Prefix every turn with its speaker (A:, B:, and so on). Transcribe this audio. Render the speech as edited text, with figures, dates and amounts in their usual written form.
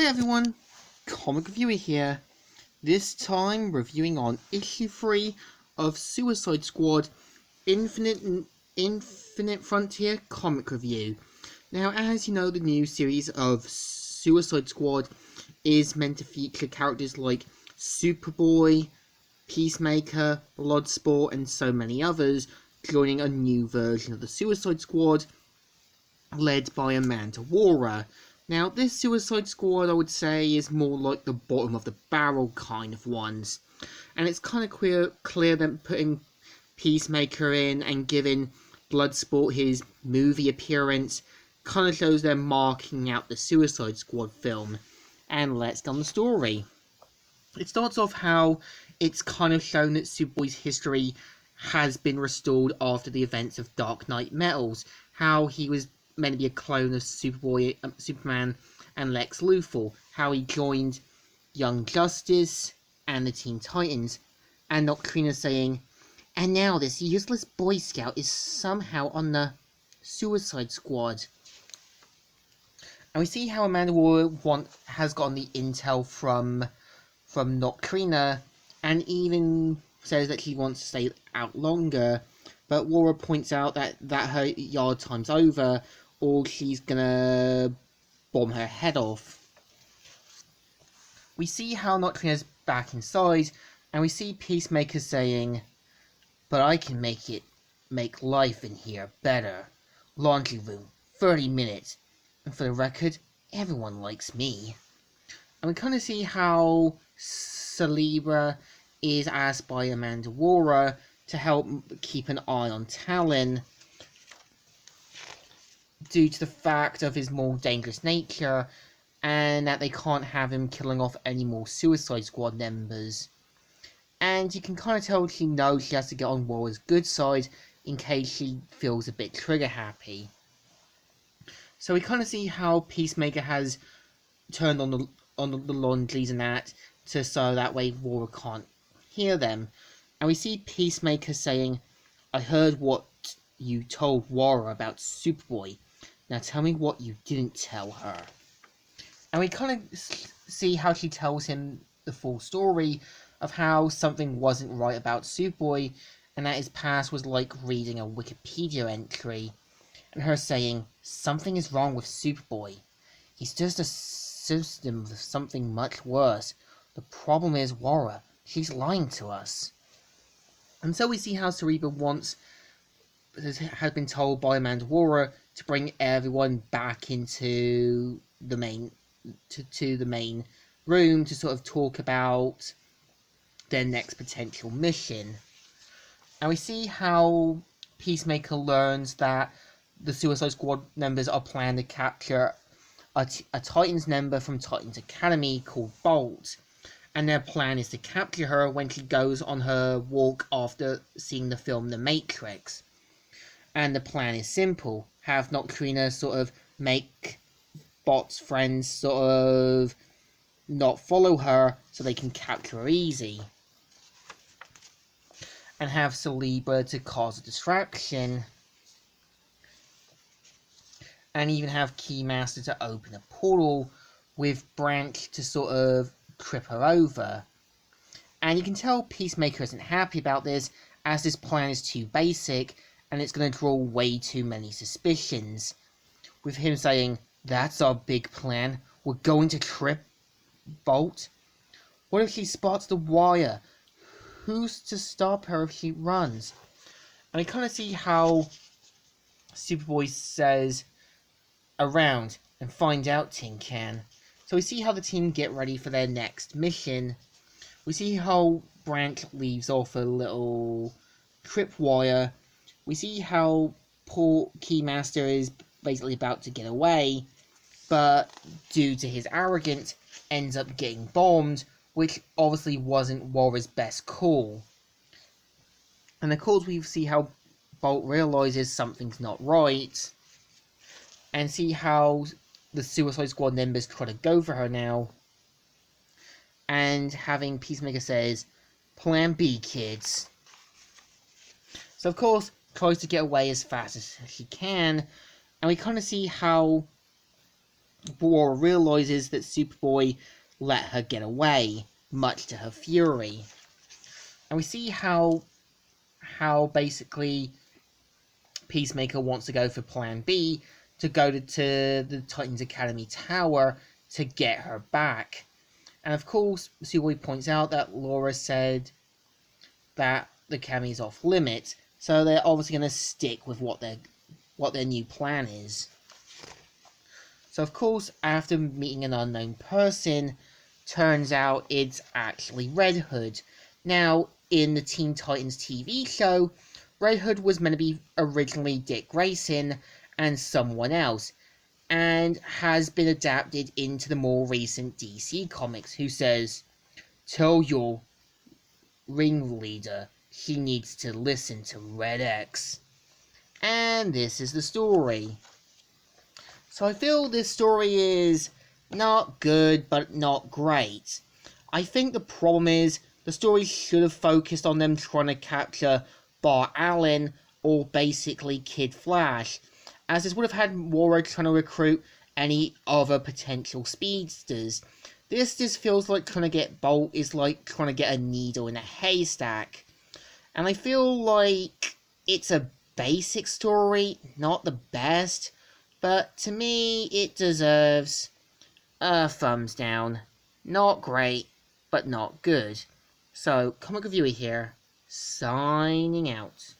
A: Hi everyone, Comic Reviewer here. This time reviewing on issue 3 of Suicide Squad Infinite Frontier Comic Review. Now, as you know, the new series of Suicide Squad is meant to feature characters like Superboy, Peacemaker, Bloodsport, and so many others, joining a new version of the Suicide Squad led by Amanda Waller. Now, this Suicide Squad, I would say, is more like the bottom of the barrel kind of ones. And it's kind of clear that putting Peacemaker in and giving Bloodsport his movie appearance kind of shows they're marking out the Suicide Squad film. And let's get on the story. It starts off how it's kind of shown that Superboy's history has been restored after the events of Dark Knight Metals. How he was meant to be a clone of Superman and Lex Luthor. How he joined Young Justice and the Teen Titans. And Nocturna saying, and now this useless Boy Scout is somehow on the Suicide Squad. And we see how Amanda Waller has gotten the intel from Nocturna, and even says that she wants to stay out longer, but Waller points out that her yard time's over, or she's gonna bomb her head off. We see how Nocturna's back inside, and we see Peacemaker saying, but I can make life in here better. Laundry room, 30 minutes, and for the record, everyone likes me. And we kind of see how Celebra is asked by Amanda Waller to help keep an eye on Talon due to the fact of his more dangerous nature, and that they can't have him killing off any more Suicide Squad members. And you can kind of tell she knows she has to get on Waller's good side in case she feels a bit trigger happy. So we kind of see how Peacemaker has turned on the laundries and that, so that way Waller can't hear them. And we see Peacemaker saying, I heard what you told Waller about Superboy. Now tell me what you didn't tell her. And we kind of see how she tells him the full story of how something wasn't right about Superboy, and that his past was like reading a Wikipedia entry, and her saying, something is wrong with Superboy. He's just a system of something much worse. The problem is Waller. She's lying to us. And so we see how Cerebra has been told by Amanda Waller to bring everyone back into the main to the main room to sort of talk about their next potential mission. And we see how Peacemaker learns that the Suicide Squad members are planning to capture a Titans member from Titans Academy called Bolt, and their plan is to capture her when she goes on her walk after seeing the film The Matrix. And the plan is simple: have Nocturna sort of make Bolt's friends sort of not follow her so they can capture her easy, and have Celebra to cause a distraction, and even have Keymaster to open a portal with Branch to sort of trip her over. And you can tell Peacemaker isn't happy about this, as this plan is too basic and it's going to draw way too many suspicions, with him saying, that's our big plan, we're going to trip Bolt. What if she spots the wire? Who's to stop her if she runs? And we kind of see how Superboy says, around and find out, Tin Can. So we see how the team get ready for their next mission. We see how Branch leaves off a little tripwire. We see how poor Keymaster is basically about to get away, but due to his arrogance, ends up getting bombed, which obviously wasn't Waller's best call. And of course we see how Bolt realizes something's not right, and see how the Suicide Squad members try to go for her now, and having Peacemaker says, Plan B, kids. So of course, tries to get away as fast as she can, and we kind of see how Laura realizes that Superboy let her get away, much to her fury. And we see how basically Peacemaker wants to go for Plan B, to go to the Titans Academy Tower to get her back. And of course, Superboy points out that Laura said that the Academy is off limits, so they're obviously going to stick with what their new plan is. So of course, after meeting an unknown person, turns out it's actually Red Hood. Now, in the Teen Titans TV show, Red Hood was meant to be originally Dick Grayson and someone else, and has been adapted into the more recent DC comics, who says, "Tell your ringleader he needs to listen to Red X." And this is the story. So I feel this story is not good, but not great. I think the problem is the story should have focused on them trying to capture Bar Allen, or basically Kid Flash, as this would have had Laura trying to recruit any other potential speedsters. This just feels like trying to get Bolt is like trying to get a needle in a haystack. And I feel like it's a basic story, not the best, but to me, it deserves a thumbs down. Not great, but not good. So, Comic Reviewer here, signing out.